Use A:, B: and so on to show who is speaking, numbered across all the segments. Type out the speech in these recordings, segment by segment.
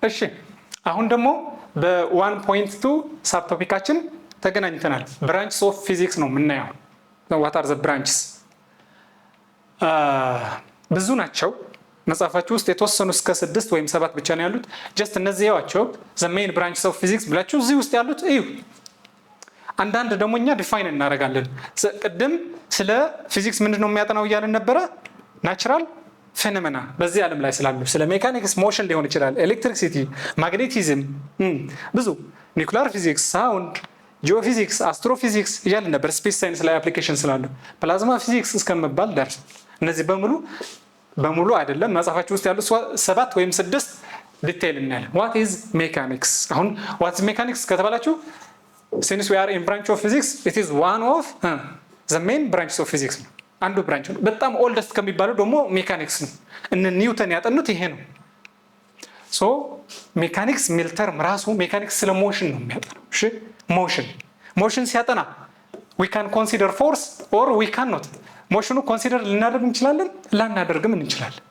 A: እሺ አሁን ደግሞ በ1.2 ሳብ ቶፒካችን ተገናኝተናል። ብራንችስ ኦፍ ፊዚክስ ነው የምናየው። what are the branches? ብዙ ናቸው። መጽሐፋችሁ ውስጥ የተወሰኑ እስከ 6 ወይም 7 ብቻ ነው ያሉት። ጀስት እነዚህ ያዋቸው the main branches of physics ብላችሁ እዚህ ውስጥ ያሉት እዩ። አንዳንድ ደግሞ እኛ ዲፋይን እናደርጋለን። ቅድም ስለ ፊዚክስ ምንድነው የሚያጠናው እያልን ነበረ? ናቹራል ፌኖሜና በዚህ ዓለም ላይ ስላሉ ስለ ሜካኒክስ ሞሽን ሊሆን ይችላል፣ ኤሌክትሪሲቲ፣ ማግኔቲዝም፣ ብዙ ኒውክሊየር ፊዚክስ፣ ሳውንድ፣ ጂኦፊዚክስ፣ አስትሮፊዚክስ እያልን ነበር። ስፔስ ሳይንስ ላይ አፕሊኬሽን ስላሉ ፕላዝማ ፊዚክስ እስከመባል ደርስ። እነዚህ በሙሉ አይደለም መጽሐፋችሁ ውስጥ ያሉት 7 ወይም 6 ዲቴይል እናያለን። ዋት ኢዝ ሜካኒክስ? አሁን ዋት ኢዝ ሜካኒክስ ከተባላችሁ since we are in branch of physics it is one of the main branches of physics ነው። አንዱ ብራንች ነው። በጣም ኦልደስት ከሚባለው ደግሞ ሜካኒክስ ነው። እነ ኒውተን ያጠኑት ይሄ ነው። ሶ ሜካኒክስ ሚል ተርም ራሱ ሜካኒክስ ስለ ሞሽን ነው የሚያጠናው። እሺ ሞሽን ሲያጠና we can consider force or we cannot ሞሽኑ ኮንሲደር ልናደርግ እንችላለን፣ ላናደርግም እንችላለን።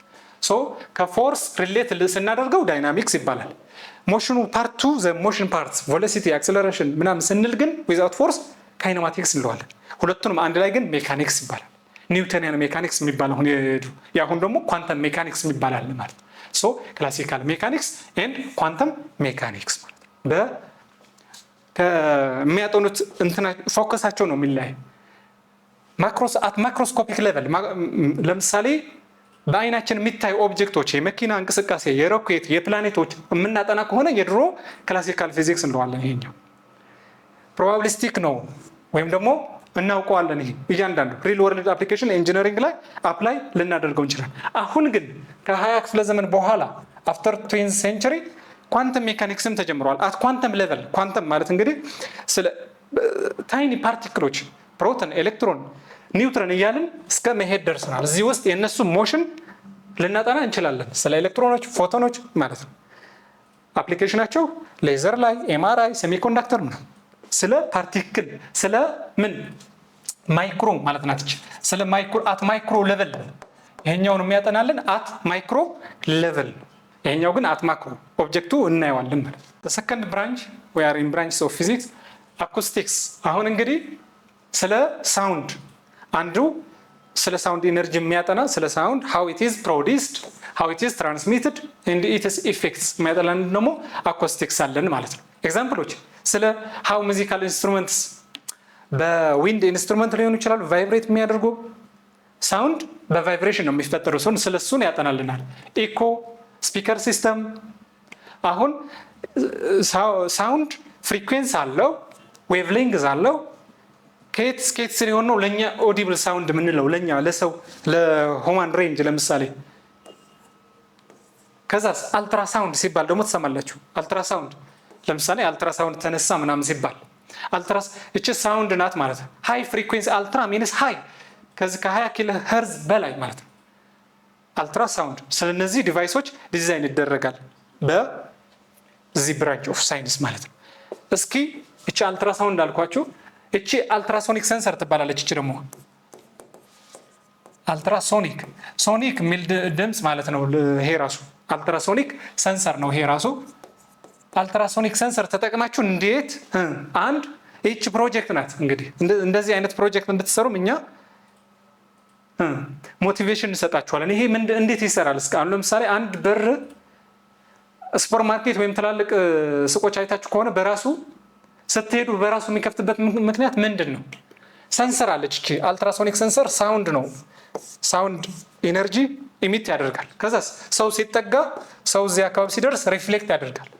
A: ሶ ከፎርስ ሪሌት ስናደርገው ዳይናሚክስ ይባላል። ሞሽኑ ፓርት 2 ዘ ሞሽን ፓርትስ ቬሎሲቲ አክሰለሬሽን ምናምን ስንል ግን ዊዛውት ፎርስ ካይነማቲክስ እንለዋለን። ሁለቱንም አንድ ላይ ግን ሜካኒክስ ይባላል። ኒውተኒያን ሜካኒክስ የሚባለው አሁን ደግሞ ኳንተም ሜካኒክስ የሚባላል ማለት ነው። ሶ ክላሲካል ሜካኒክስ ኤንድ ኳንተም ሜካኒክስ ማለት ከሚያጠኑት እንትና ፎከሳቸው ነው የሚለያይ። ማክሮስኮፒክ ሌቨል ለምሳሌ በአይናችን የሚታዩ ኦብጀክቶች የመኪና እንቅስቃሴ፣ የሮኬት፣ የፕላኔቶች የምናጠና ከሆነ የድሮ ክላሲካል ፊዚክስ እንለዋለን። ይሄኛው ፕሮባቢሊስቲክ ነው ወይም ደግሞ እናውቀዋለን። ይሄ እያንዳንዱ ሪል ወርልድ አፕሊኬሽን ኢንጂነሪንግ ላይ አፕላይ ልናደርገው እንችላለን። አሁን ግን ከ20 ክፍለ ዘመን በኋላ አፍተር 20th ሴንቸሪ ኳንተም ሜካኒክስም ተጀምሯል። አት ኳንተም ሌቨል ኳንተም ማለት እንግዲህ ስለ ታይኒ ፓርቲክሎች ፕሮቶን፣ ኤሌክትሮን፣ ኒውትረን እያልን እስከ መሄድ ደርሰናል። እዚህ ውስጥ የእነሱ ሞሽን ልናጠና እንችላለን። ስለ ኤሌክትሮኖች፣ ፎቶኖች ማለት ነው። አፕሊኬሽናቸው ሌዘር ላይ፣ ኤምአርአይ፣ ሴሚኮንዳክተር ነው። ስለ ፓርቲክል ስለ ምን ማይክሮ ማለት ናት። ስለ ማይክሮ አት ማይክሮ ሌቨል ይሄኛውን የሚያጠናልን አት ማይክሮ ሌቨል፣ ይሄኛው ግን አት ማክሮ ኦብጀክቱ እናየዋለን ማለት ነው። ሰከንድ ብራንች we are in branches of physics አኮስቲክስ። አሁን እንግዲህ ስለ ሳውንድ አንዱ ስለ ሳውንድ ኢነርጂ የሚያጠና ስለ ሳውንድ how it is produced, how it is transmitted and its effects የሚያጠናን ደግሞ አኮስቲክስ አለን ማለት ነው። ኤግዛምፕሎች ስለ how musical instruments በዊንድ ኢንስትሩመንት ሊሆኑ ይችላሉ ቫይብሬት የሚያደርጉ ሳውንድ በቫይብሬሽን ነው የሚፈጠሩ ሲሆን ስለ እሱን ያጠናልናል። ኢኮ ስፒከር ሲስተም። አሁን ሳውንድ ፍሪኩዌንስ አለው፣ ዌቭ ሌንግዝ አለው። ከየት እስከየት ሲሆን ነው ለእኛ ኦዲብል ሳውንድ የምንለው ለእኛ ለሰው ለሁማን ሬንጅ ለምሳሌ። ከዛስ አልትራሳውንድ ሲባል ደግሞ ትሰማላችሁ። አልትራሳውንድ ለምሳሌ አልትራሳውንድ ተነሳ ምናምን ሲባል እቺ ሳውንድ ናት ማለት ነው። ሃይ ፍሪኩዌንሲ አልትራ ሚንስ ሃይ ከዚህ ከ20 ኪሎ ሄርዝ በላይ ማለት ነው አልትራሳውንድ። ስለነዚህ ዲቫይሶች ዲዛይን ይደረጋል በዚህ ብራንች ኦፍ ሳይንስ ማለት ነው። እስኪ እቺ አልትራሳውንድ አልኳችሁ። እቺ አልትራሶኒክ ሰንሰር ትባላለች። እቺ ደግሞ አልትራሶኒክ ሶኒክ የሚል ድምፅ ማለት ነው። ይሄ ራሱ አልትራሶኒክ ሰንሰር ነው። ይሄ ራሱ አልትራሶኒክ ሰንሰር ተጠቅማችሁ እንዴት አንድ እቺ ፕሮጀክት ናት። እንግዲህ እንደዚህ አይነት ፕሮጀክት እንድትሰሩም እኛ ሞቲቬሽን እንሰጣችኋለን። ይሄ እንዴት ይሰራል? እስከ አሁን ለምሳሌ አንድ በር ሱፐር ማርኬት ወይም ትላልቅ ሱቆች አይታችሁ ከሆነ በራሱ ስትሄዱ በራሱ የሚከፍትበት ምክንያት ምንድን ነው? ሰንሰር አለች። እቺ አልትራሶኒክ ሰንሰር ሳውንድ ነው። ሳውንድ ኢነርጂ ኢሚት ያደርጋል። ከዛ ሰው ሲጠጋ ሰው እዚህ አካባቢ ሲደርስ ሪፍሌክት ያደርጋል።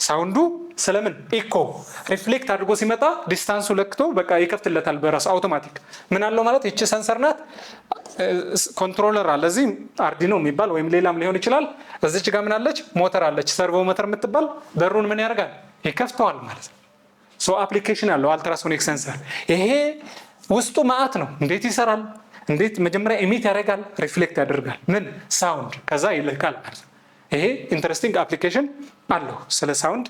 A: ሳውንዱ ስለምን ኢኮ ሪፍሌክት አድርጎ ሲመጣ ዲስታንሱ ለክቶ በቃ ይከፍትለታል በራሱ አውቶማቲክ። ምን አለው ማለት እቺ ሰንሰር ናት። ኮንትሮለር አለ እዚህ አርዲኖ የሚባል ወይም ሌላም ሊሆን ይችላል። እዚች ጋር ምን አለች? ሞተር አለች፣ ሰርቮ ሞተር የምትባል በሩን ምን ያደርጋል? ይከፍተዋል ማለት ነው። ሶ አፕሊኬሽን አለው አልትራሶኒክ ሰንሰር። ይሄ ውስጡ ማአት ነው። እንዴት ይሰራል? እንዴት መጀመሪያ ኢሚት ያደርጋል፣ ሪፍሌክት ያደርጋል ምን ሳውንድ፣ ከዛ ይልካል ማለት ነው። ይሄ ኢንተረስቲንግ አፕሊኬሽን አለው ስለ ሳውንድ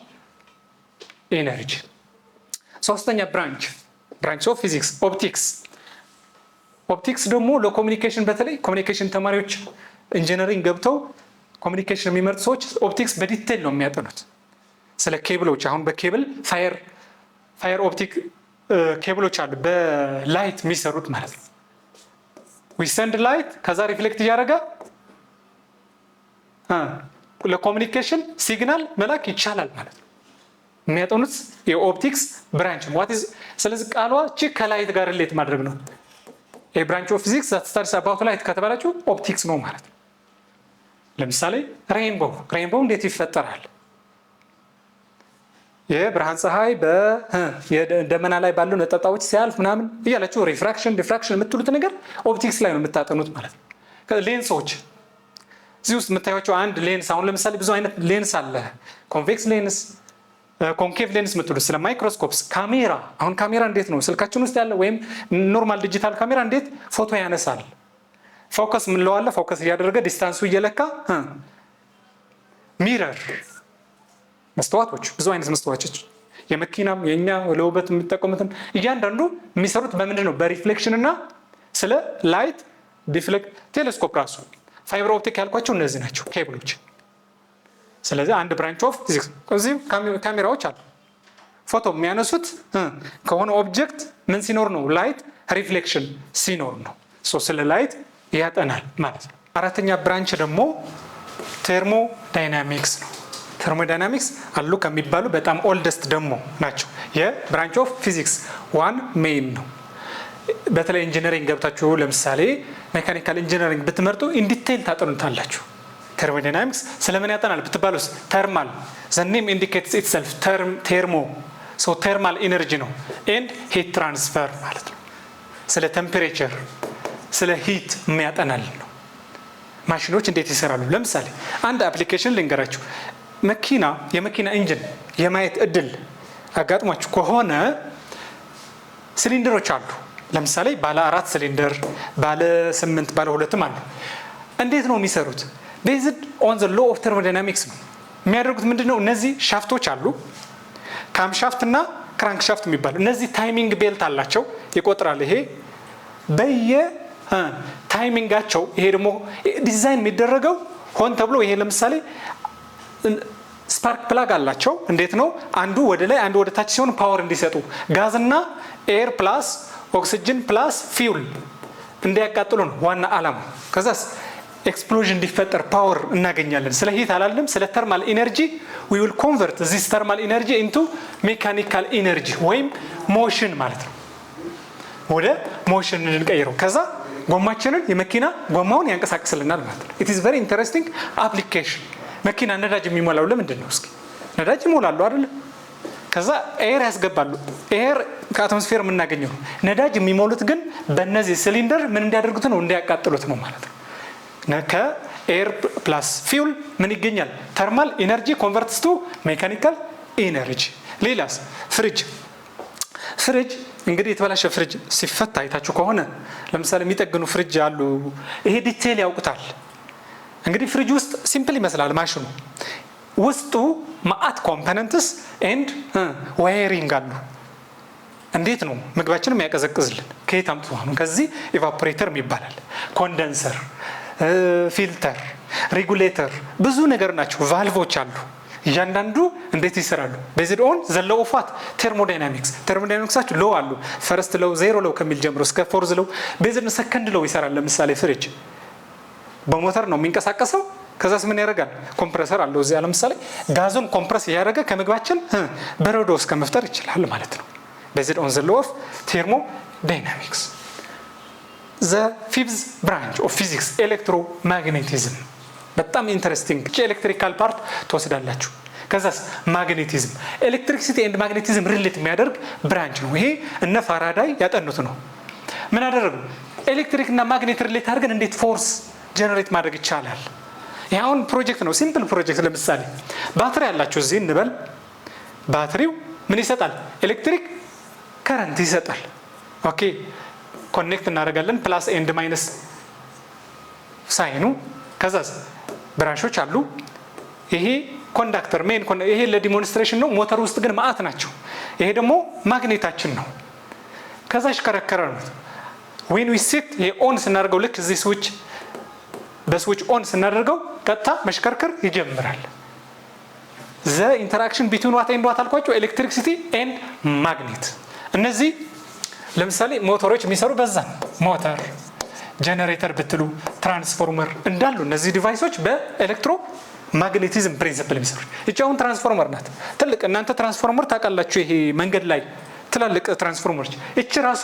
A: ኤነርጂ። ሶስተኛ ብራንች ኦፍ ፊዚክስ ኦፕቲክስ። ኦፕቲክስ ደግሞ ለኮሚኒኬሽን በተለይ ኮሚኒኬሽን ተማሪዎች ኢንጂነሪንግ ገብተው ኮሚኒኬሽን የሚመርጡ ሰዎች ኦፕቲክስ በዲቴል ነው የሚያጠኑት። ስለ ኬብሎች አሁን በኬብል ፋየር ኦፕቲክ ኬብሎች አሉ በላይት የሚሰሩት ማለት ነው። ዊሰንድ ላይት ከዛ ሪፍሌክት እያደረገ ለኮሚኒኬሽን ሲግናል መላክ ይቻላል ማለት ነው። የሚያጠኑት የኦፕቲክስ ብራንች ነው። ስለዚህ ቃሏ ቺ ከላይት ጋር ሪሌት ማድረግ ነው። ብራንች ኦፍ ፊዚክስ ዛት ስታዲስ አባውት ላይት ከተባላችሁ ኦፕቲክስ ነው ማለት ነው። ለምሳሌ ሬይንቦው እንዴት ይፈጠራል? የብርሃን ፀሐይ በደመና ላይ ባሉ ነጠብጣቦች ሲያልፍ ምናምን እያላችሁ ሪፍራክሽን ዲፍራክሽን የምትሉት ነገር ኦፕቲክስ ላይ ነው የምታጠኑት ማለት ነው። ሌንሶች እዚህ ውስጥ የምታዩቸው አንድ ሌንስ አሁን ለምሳሌ ብዙ አይነት ሌንስ አለ። ኮንቬክስ ሌንስ፣ ኮንኬቭ ሌንስ የምትሉት ስለ ማይክሮስኮፕስ። ካሜራ አሁን ካሜራ እንዴት ነው ስልካችን ውስጥ ያለ ወይም ኖርማል ዲጂታል ካሜራ እንዴት ፎቶ ያነሳል? ፎከስ ምንለዋለ ፎከስ እያደረገ ዲስታንሱ እየለካ ሚረር መስተዋቶች፣ ብዙ አይነት መስተዋቶች የመኪናም የኛ ለውበት የሚጠቀሙትን እያንዳንዱ የሚሰሩት በምንድን ነው? በሪፍሌክሽን እና ስለ ላይት ዲፍሌክት። ቴሌስኮፕ ራሱ ፋይበር ኦፕቲክ ያልኳቸው እነዚህ ናቸው ኬብሎች። ስለዚህ አንድ ብራንች ኦፍ ፊዚክስ። እዚህ ካሜራዎች አሉ ፎቶ የሚያነሱት ከሆነ ኦብጀክት ምን ሲኖር ነው? ላይት ሪፍሌክሽን ሲኖር ነው። ስለ ላይት ያጠናል ማለት ነው። አራተኛ ብራንች ደግሞ ቴርሞዳይናሚክስ ነው። ቴርሞዳይናሚክስ አሉ ከሚባሉ በጣም ኦልደስት ደግሞ ናቸው። የብራንች ኦፍ ፊዚክስ ዋን ሜይን ነው። በተለይ ኢንጂነሪንግ ገብታችሁ ለምሳሌ ሜካኒካል ኢንጂነሪንግ ብትመርጡ ኢንዲቴይል ታጠኑታላችሁ። ቴርሞዳይናሚክስ ስለምን ያጠናል ብትባሉስ ተርማል ዘ ኔም ኢንዲኬትስ ኢትሰልፍ ቴርሞ ቴርማል ኢነርጂ ነው ኤንድ ሂት ትራንስፈር ማለት ነው። ስለ ቴምፕሬቸር ስለ ሂት የሚያጠናል ነው። ማሽኖች እንዴት ይሰራሉ? ለምሳሌ አንድ አፕሊኬሽን ልንገራችሁ። የመኪና ኢንጂን የማየት እድል አጋጥሟችሁ ከሆነ ሲሊንደሮች አሉ። ለምሳሌ ባለ 4 ሲሊንደር፣ ባለ 8፣ ባለ 2 አሉ። እንዴት ነው የሚሰሩት? ቤዝድ ኦን ዘ ሎ ኦፍ ቴርሞዳይናሚክስ ነው የሚያደርጉት። ምንድነው? እነዚህ ሻፍቶች አሉ፣ ካም ሻፍት እና ክራንክ ሻፍት የሚባሉ እነዚህ ታይሚንግ ቤልት አላቸው፣ ይቆጥራል። ይሄ ታይሚንጋቸው። ይሄ ደግሞ ዲዛይን የሚደረገው ሆን ተብሎ ይሄ ለምሳሌ ስፓርክ ፕላግ አላቸው። እንዴት ነው? አንዱ ወደ ላይ አንዱ ወደ ታች ሲሆን ፓወር እንዲሰጡ ጋዝና ኤር ፕላስ ኦክሲጅን ፕላስ ፊውል እንዲያቃጥሉ ነው ዋና ዓላማው። ከዛስ ኤክስፕሎዥን እንዲፈጠር ፓወር እናገኛለን። ስለ ሂት አላለም፣ ስለ ተርማል ኢነርጂ we will convert this thermal energy into mechanical energy ወይም ሞሽን ማለት ነው። ወደ ሞሽን እንቀይረው። ከዛ ጎማችንን የመኪና ጎማውን ያንቀሳቅስልናል ማለት ነው። it is very interesting application። መኪና ነዳጅ የሚሞላው ለምንድን ነው? እስኪ ነዳጅ ይሞላሉ አይደል? ከዛ ኤር ያስገባሉ። ኤር ከአትሞስፌር የምናገኘው። ነዳጅ የሚሞሉት ግን በእነዚህ ሲሊንደር ምን እንዲያደርጉት ነው? እንዲያቃጥሉት ነው ማለት ነው። ከኤር ፕላስ ፊውል ምን ይገኛል? ተርማል ኢነርጂ ኮንቨርትስ ቱ ሜካኒካል ኢነርጂ። ሌላስ? ፍሪጅ እንግዲህ የተበላሸ ፍሪጅ ሲፈታ አይታችሁ ከሆነ ለምሳሌ የሚጠግኑ ፍሪጅ አሉ። ይሄ ዲቴይል ያውቁታል። እንግዲህ ፍሪጅ ውስጥ ሲምፕል ይመስላል ማሽኑ፣ ውስጡ ማአት ኮምፖነንትስ ኤንድ ዋየሪንግ አሉ። እንዴት ነው ምግባችንን የሚያቀዘቅዝልን? ከየት አምጥቶ ነው? ከዚህ ኢቫፖሬተር ይባላል፣ ኮንደንሰር፣ ፊልተር፣ ሬጉሌተር፣ ብዙ ነገር ናቸው። ቫልቮች አሉ። እያንዳንዱ እንዴት ይሰራሉ? ቤዝድ ኦን ዘ ሎው ኦፍ ዋት ቴርሞዳይናሚክስ። ቴርሞዳይናሚክሳቸው ሎው አሉ። ፈርስት ሎው፣ 0 ሎው ከሚል ጀምሮ እስከ 4 ሎው። ቤዝድ ሰከንድ ሎው ይሰራል። ለምሳሌ ፍሪጅ በሞተር ነው የሚንቀሳቀሰው። ከዛስ ምን ያደርጋል? ኮምፕረሰር አለው እዚያ። ለምሳሌ ጋዙን ኮምፕረስ እያደረገ ከምግባችን በረዶ እስከ መፍጠር ይችላል ማለት ነው። ቤዝድ ኦን ዘ ሎው ኦፍ ቴርሞዳይናሚክስ። ዘ ፊፍዝ ብራንች ኦፍ ፊዚክስ ኤሌክትሮማግኔቲዝም። በጣም ኢንተረስቲንግ። ኤሌክትሪካል ፓርት ትወስዳላችሁ። ከዛስ ማግኔቲዝም። ኤሌክትሪክሲቲ ኤንድ ማግኔቲዝም ሪሌት የሚያደርግ ብራንች ነው። ይሄ እነ ፋራዳይ ያጠኑት ነው። ምን አደረጉ? ኤሌክትሪክ እና ማግኔት ሪሌት አድርገን እንዴት ፎርስ ጀነሬት ማድረግ ይቻላል? ይሄ አሁን ፕሮጀክት ነው፣ ሲምፕል ፕሮጀክት። ለምሳሌ ባትሪ ያላችሁ እዚህ እንበል። ባትሪው ምን ይሰጣል? ኤሌክትሪክ ከረንት ይሰጣል። ኦኬ፣ ኮኔክት እናደርጋለን፣ ፕላስ ኤንድ ማይነስ ሳይኑ። ከዛስ ብራንሾች አሉ። ይሄ ኮንዳክተር ሜን፣ ይሄ ለዲሞንስትሬሽን ነው። ሞተር ውስጥ ግን ማአት ናቸው። ይሄ ደግሞ ማግኔታችን ነው። ከዛ ሽከረከረ ነው። ዌን ዊ ሴት ይሄ ኦን ስናደርገው ልክ እዚህ ስዊች በስዊች ኦን ስናደርገው ቀጥታ መሽከርከር ይጀምራል። ዘ ኢንተራክሽን ቢትዊን ዋት ኤንድ ዋት አልኳቸው ኤሌክትሪክሲቲ ኤንድ ማግኔት። እነዚህ ለምሳሌ ሞተሮች የሚሰሩ በዛ ሞተር ጀነሬተር ብትሉ ትራንስፎርመር እንዳሉ እነዚህ ዲቫይሶች በኤሌክትሮ ማግኔቲዝም ፕሪንሲፕል የሚሰሩ። እቺ አሁን ትራንስፎርመር ናት ትልቅ። እናንተ ትራንስፎርመር ታውቃላችሁ፣ ይሄ መንገድ ላይ ትላልቅ ትራንስፎርመሮች። እቺ ራሱ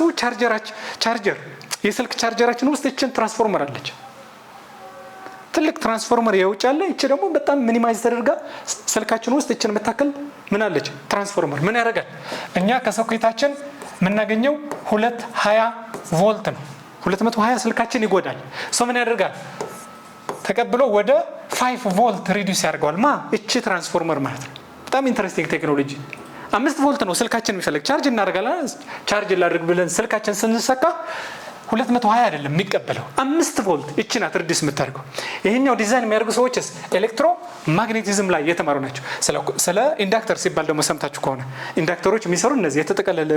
A: ቻርጀር የስልክ ቻርጀራችን ውስጥ እቺን ትራንስፎርመር አለች፣ ትልቅ ትራንስፎርመር የውጭ አለ። እቺ ደግሞ በጣም ሚኒማይዝ ተደርጋ ስልካችን ውስጥ እቺን መታከል ምን አለች ትራንስፎርመር። ምን ያደርጋል? እኛ ከሶኬታችን የምናገኘው 220 ቮልት ነው። 220 ስልካችን ይጎዳል። ምን ያደርጋል? ተቀብሎ ወደ 5 ቮልት ሪዲዩስ ያደርገዋል። እቺ ትራንስፎርመር ማለት ነው። በጣም ኢንተረስቲንግ ቴክኖሎጂ። 5 ቮልት ነው ስልካችን የሚፈልግ። ቻርጅ እናደርጋለን። ቻርጅ ላድርግ ብለን ስልካችን ስንሰካ 220 አይደለም የሚቀበለው 5 ቮልት። እቺ ናት ሪዲዩስ የምታደርገው። ይሄኛው ዲዛይን የሚያደርጉ ሰዎችስ ኤሌክትሮ ማግኔቲዝም ላይ የተማሩ ናቸው። ስለ ኢንዳክተር ሲባል ደግሞ ሰምታችሁ ከሆነ ኢንዳክተሮች የሚሰሩ እነዚህ የተጠቀለለ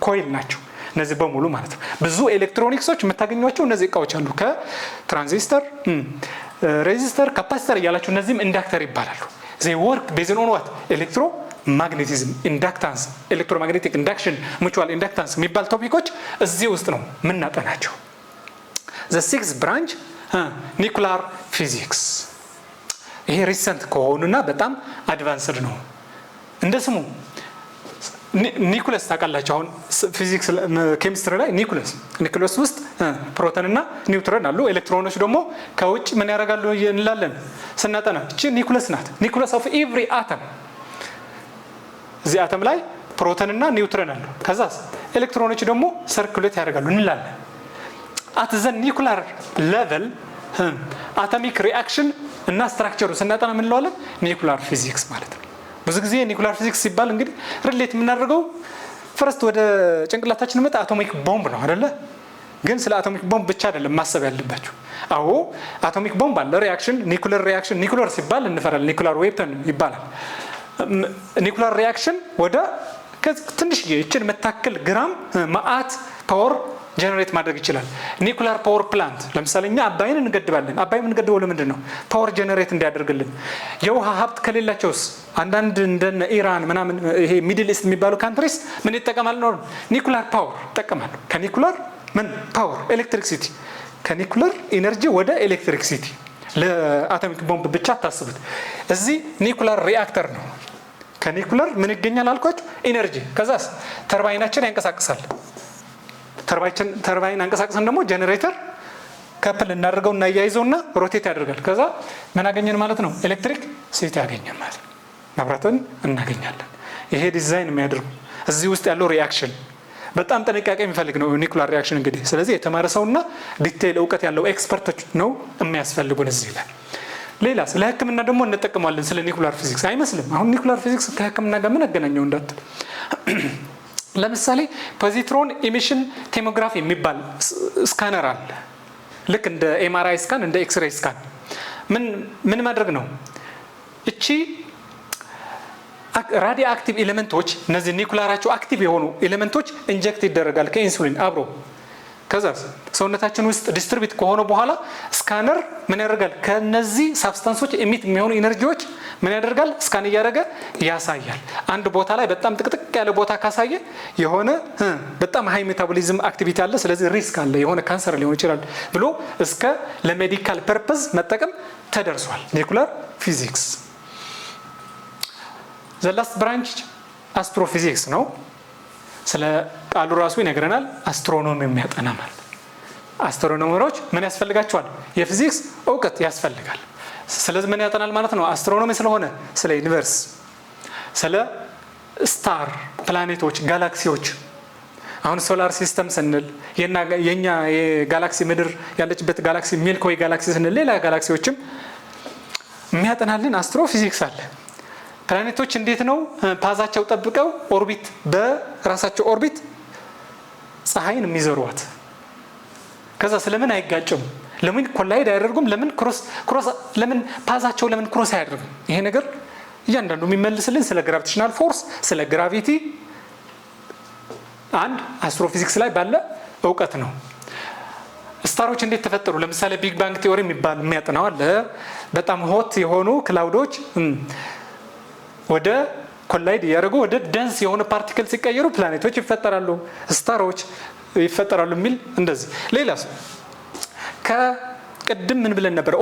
A: ኮይል ናቸው። እነዚህ በሙሉ ማለት ነው። ብዙ ኤሌክትሮኒክሶች የምታገኟቸው እነዚህ እቃዎች አሉ። ከትራንዚስተር፣ ሬዚስተር፣ ካፓሲተር እያላችሁ እነዚህም ኢንዳክተር ይባላሉ። they work based on what ኤሌክትሮ ማግኔቲዝም፣ ኢንዳክታንስ፣ ኤሌክትሮማግኔቲክ ኢንዳክሽን፣ ሙቹዋል ኢንዳክታንስ የሚባል ቶፒኮች እዚህ ውስጥ ነው የምናጠናቸው። the sixth branch ኒኩላር ፊዚክስ። ይሄ ሪሰንት ከሆኑና በጣም አድቫንስድ ነው። እንደ ስሙ ኒኩለስ ታውቃላችሁ። አሁን ፊዚክስ ኬሚስትሪ ላይ ኒኩለስ ውስጥ ፕሮቶን እና ኒውትሮን አሉ። ኤሌክትሮኖች ደግሞ ከውጭ ምን ያደርጋሉ እንላለን ስናጠና። እቺ ኒኩለስ ናት። ኒኩለስ ኦፍ ኤቭሪ አተም። እዚህ አተም ላይ ፕሮቶን እና ኒውትሮን አሉ። ከዛስ ኤሌክትሮኖች ደግሞ ሰርኩሌት ያደርጋሉ እንላለን። አት ዘ ኒኩላር ሌቨል አቶሚክ ሪአክሽን እና ስትራክቸሩ ስናጠና ምን እንለዋለን? ኒኩላር ፊዚክስ ማለት ነው። ብዙ ጊዜ ኒኩላር ፊዚክስ ሲባል እንግዲህ ሪሌት የምናደርገው ፈርስት ወደ ጭንቅላታችን መጣ አቶሚክ ቦምብ ነው አይደለ? ግን ስለ አቶሚክ ቦምብ ብቻ አይደለም ማሰብ ያለባችሁ። አዎ አቶሚክ ቦምብ አለ፣ ሪአክሽን፣ ኒኩላር ሪአክሽን። ኒኩላር ሲባል እንፈራለን፣ ኒኩላር ዌፐን ይባላል። ኒኩላር ሪአክሽን ወደ ትንሽዬ እችን መታከል ግራም ማአት ፓወር ጀነሬት ማድረግ ይችላል። ኒኩላር ፓወር ፕላንት ለምሳሌ እኛ አባይን እንገድባለን። አባይ የምንገድበው ለምንድን ነው? ፓወር ጀነሬት እንዲያደርግልን። የውሃ ሀብት ከሌላቸውስ አንዳንድ እንደነ ኢራን ምናምን ይሄ ሚድል ኢስት የሚባሉ ካንትሪስ ምን ይጠቀማሉ ነው? ኒኩላር ፓወር ይጠቀማሉ። ከኒኩላር ምን ፓወር ኤሌክትሪክሲቲ፣ ከኒኩላር ኢነርጂ ወደ ኤሌክትሪክሲቲ። ለአቶሚክ ቦምብ ብቻ ታስቡት። እዚህ ኒኩላር ሪአክተር ነው። ከኒኩላር ምን ይገኛል አልኳችሁ? ኢነርጂ። ከዛስ ተርባይናችን ያንቀሳቅሳል። ተርባይን አንቀሳቅሰን ደግሞ ጀነሬተር ከፕል እናደርገው እና ያያይዘውና ሮቴት ያደርጋል። ከዛ ምን አገኘን ማለት ነው? ኤሌክትሪክ ሲቲ ያገኘን ማለት ነው። መብራትን እናገኛለን። ይሄ ዲዛይን የሚያደርጉ እዚህ ውስጥ ያለው ሪአክሽን በጣም ጥንቃቄ የሚፈልግ ነው ኒኩላር ሪአክሽን እንግዲህ። ስለዚህ የተማረ ሰውና ዲቴይል እውቀት ያለው ኤክስፐርቶች ነው የሚያስፈልጉን እዚህ ላይ። ሌላ ስለ ሕክምና ደግሞ እንጠቀማለን ስለ ኒኩላር ፊዚክስ። አይመስልም? አሁን ኒኩላር ፊዚክስ ከሕክምና ጋር ምን አገናኘው እንዳትል። ለምሳሌ ፖዚትሮን ኢሚሽን ቴሞግራፊ የሚባል ስካነር አለ። ልክ እንደ ኤምአርአይ ስካን፣ እንደ ኤክስሬይ ስካን። ምን ማድረግ ነው? እቺ ራዲዮ አክቲቭ ኤሌመንቶች፣ እነዚህ ኒኩላራቸው አክቲቭ የሆኑ ኤሌመንቶች ኢንጀክት ይደረጋል ከኢንሱሊን አብሮ። ከዛ ሰውነታችን ውስጥ ዲስትሪቢዩት ከሆነ በኋላ ስካነር ምን ያደርጋል? ከነዚህ ሳብስታንሶች ኢሚት የሚሆኑ ኢነርጂዎች ምን ያደርጋል? ስካን እያደረገ ያሳያል። አንድ ቦታ ላይ በጣም ጥቅጥቅ ያለ ቦታ ካሳየ የሆነ በጣም ሃይ ሜታቦሊዝም አክቲቪቲ አለ፣ ስለዚህ ሪስክ አለ፣ የሆነ ካንሰር ሊሆን ይችላል ብሎ እስከ ለሜዲካል ፐርፐዝ መጠቀም ተደርሷል። ኒኩላር ፊዚክስ። ዘ ላስት ብራንች አስትሮፊዚክስ ነው። ስለ ቃሉ ራሱ ይነግረናል። አስትሮኖሚ የሚያጠና ማለት አስትሮኖመሮች ምን ያስፈልጋቸዋል? የፊዚክስ እውቀት ያስፈልጋል። ስለዚህ ምን ያጠናል ማለት ነው? አስትሮኖሚ ስለሆነ ስለ ዩኒቨርስ፣ ስለ ስታር፣ ፕላኔቶች፣ ጋላክሲዎች። አሁን ሶላር ሲስተም ስንል የኛ የጋላክሲ ምድር ያለችበት ጋላክሲ ሚልክዌይ ጋላክሲ ስንል ሌላ ጋላክሲዎችም የሚያጠናልን አስትሮፊዚክስ አለ። ፕላኔቶች እንዴት ነው ፓዛቸው ጠብቀው ኦርቢት በራሳቸው ኦርቢት ፀሐይን የሚዘሩዋት? ከዛ ስለምን አይጋጭም? ለምን ኮላይድ አያደርጉም? ለምን ክሮስ ለምን ፓዛቸው ለምን ክሮስ አያደርጉም? ይሄ ነገር እያንዳንዱ የሚመልስልን ስለ ግራቪቴሽናል ፎርስ፣ ስለ ግራቪቲ አንድ አስትሮፊዚክስ ላይ ባለ እውቀት ነው። ስታሮች እንዴት ተፈጠሩ? ለምሳሌ ቢግ ባንግ ቲዮሪ የሚባል የሚያጠናው አለ። በጣም ሆት የሆኑ ክላውዶች ወደ ኮላይድ ያደረጉ ወደ ደንስ የሆነ ፓርቲክል ሲቀየሩ ፕላኔቶች ይፈጠራሉ፣ ስታሮች ይፈጠራሉ የሚል እንደዚህ። ሌላስ ከቅድም ምን ብለን ነበር?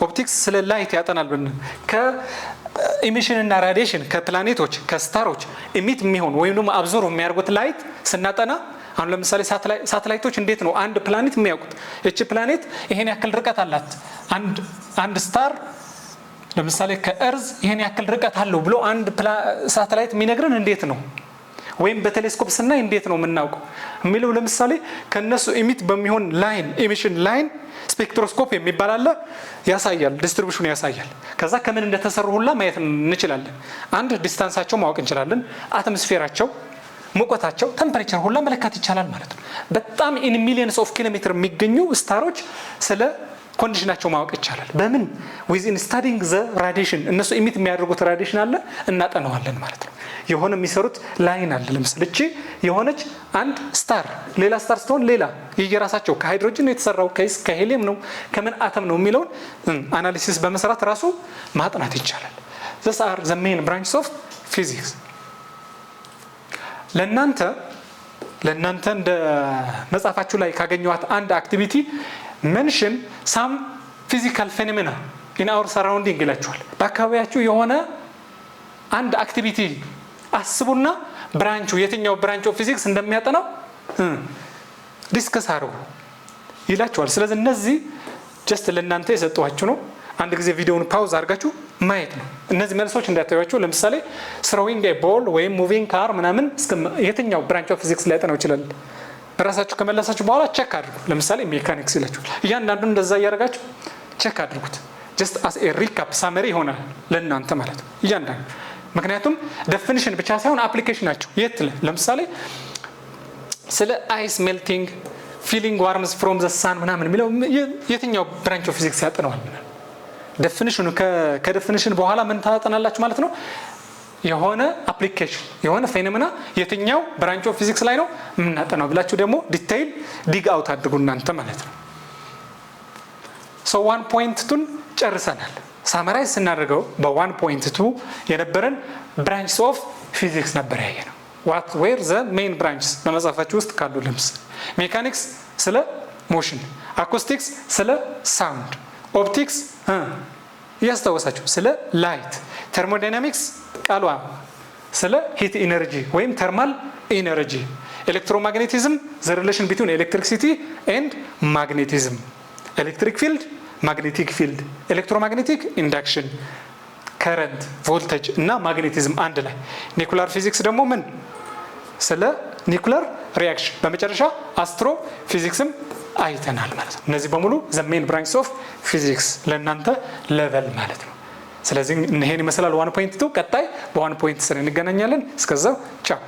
A: ኦፕቲክስ ስለ ላይት ያጠናል ብለን ከኢሚሽን እና ራዲዬሽን ከፕላኔቶች ከስታሮች ኢሚት የሚሆን ወይም ደግሞ አብዞር የሚያደርጉት ላይት ስናጠና አሁን ለምሳሌ ሳተላይቶች እንዴት ነው አንድ ፕላኔት የሚያውቁት? እቺ ፕላኔት ይሄን ያክል ርቀት አላት። አንድ ስታር ለምሳሌ ከእርዝ ይሄን ያክል ርቀት አለው ብሎ አንድ ሳተላይት የሚነግረን እንዴት ነው? ወይም በቴሌስኮፕ ስናይ እንዴት ነው የምናውቀው የሚለው? ለምሳሌ ከነሱ ኢሚት በሚሆን ላይን ኢሚሽን ላይን ስፔክትሮስኮፕ የሚባል አለ፣ ያሳያል፣ ዲስትሪቢዩሽኑ ያሳያል። ከዛ ከምን እንደተሰሩ ሁላ ማየት እንችላለን። አንድ ዲስታንሳቸው ማወቅ እንችላለን፣ አትሞስፌራቸው፣ ሙቀታቸው፣ ቴምፐሬቸር ሁላ መለካት ይቻላል ማለት ነው። በጣም ኢን ሚሊየንስ ኦፍ ኪሎሜትር የሚገኙ ስታሮች ስለ ኮንዲሽናቸው ማወቅ ይቻላል። በምን ዊዝን ስታዲንግ ዘ ራዲዬሽን እነሱ ኢሚት የሚያደርጉት ራዲዬሽን አለ እናጠናዋለን ማለት ነው። የሆነ የሚሰሩት ላይን አለ። ለምሳሌ እቺ የሆነች አንድ ስታር ሌላ ስታር ስትሆን ሌላ የየራሳቸው ከሃይድሮጅን ነው የተሰራው ከሄሊየም ነው ከምን አተም ነው የሚለውን አናሊሲስ በመስራት ራሱ ማጥናት ይቻላል። these are the main branches of physics። ለእናንተ እንደ መጽሐፋችሁ ላይ ካገኘዋት አንድ አክቲቪቲ mention some physical phenomena in our surrounding ይላችኋል። በአካባቢያችሁ የሆነ አንድ አክቲቪቲ አስቡና ብራንቹ የትኛው ብራንች ኦፍ ፊዚክስ እንደሚያጠናው ዲስከስ አድርጉ ይላችኋል። ስለዚህ እነዚህ ጀስት ለእናንተ የሰጠኋችሁ ነው። አንድ ጊዜ ቪዲዮውን ፓውዝ አድርጋችሁ ማየት ነው። እነዚህ መልሶች እንዳታዩዋቸው። ለምሳሌ ስሮዊንግ ኤ ቦል ወይም ሙቪንግ ካር ምናምን የትኛው ብራንች ኦፍ ፊዚክስ ሊያጠናው ይችላል? በራሳችሁ ከመለሳችሁ በኋላ ቼክ አድርጉ። ለምሳሌ ሜካኒክስ ይላችኋል። እያንዳንዱን እንደዛ እያደረጋችሁ ቼክ አድርጉት። ጀስት አስ ኤ ሪካፕ ሳመሪ ይሆናል ለእናንተ ማለት ነው እያንዳንዱ። ምክንያቱም ዴፊኒሽን ብቻ ሳይሆን አፕሊኬሽናቸው የት ለምሳሌ ስለ አይስ ሜልቲንግ ፊሊንግ ዋርምስ ፍሮም ዘ ሳን ምናምን የሚለው የትኛው ብራንች ኦፍ ፊዚክስ ያጠናዋል? ዴፊኒሽኑ ከዴፊኒሽን በኋላ ምን ታጠናላችሁ ማለት ነው? የሆነ አፕሊኬሽን የሆነ ፌኖሜና የትኛው ብራንች ኦፍ ፊዚክስ ላይ ነው የምናጠናው ብላችሁ ደግሞ ዲቴይል ዲግ አውት አድርጉ እናንተ ማለት ነው። ሶ 1.2ን ጨርሰናል። ሳመራይዝ ስናደርገው በ1.2 የነበረን ብራንችስ ኦፍ ፊዚክስ ነበር ያየነው። ዋት ዌር ዘ ሜን ብራንችስ በመጽሐፋችሁ ውስጥ ካሉ ለምሳሌ ሜካኒክስ ስለ ሞሽን፣ አኮስቲክስ ስለ ሳውንድ፣ ኦፕቲክስ እያስታወሳችሁ ስለ ላይት፣ ተርሞዳይናሚክስ ቃሏ ስለ ሂት ኢነርጂ ወይም ተርማል ኢነርጂ፣ ኤሌክትሮማግኔቲዝም ዘ ሪሌሽን ቢትዊን ኤሌክትሪሲቲ ኤንድ ማግኔቲዝም፣ ኤሌክትሪክ ፊልድ ማግኔቲክ ፊልድ፣ ኤሌክትሮማግኔቲክ ኢንዳክሽን፣ ከረንት ቮልቴጅ እና ማግኔቲዝም አንድ ላይ። ኒኩላር ፊዚክስ ደግሞ ምን ስለ ኒኩላር ሪያክሽን፣ በመጨረሻ አስትሮ ፊዚክስም አይተናል ማለት ነው። እነዚህ በሙሉ ዘ ሜን ብራንች ኦፍ ፊዚክስ ለእናንተ ሌቨል ማለት ነው። ስለዚህ ይሄን ይመስላል 1.2። ቀጣይ በ1.3 እንገናኛለን። እስከዛው ቻው።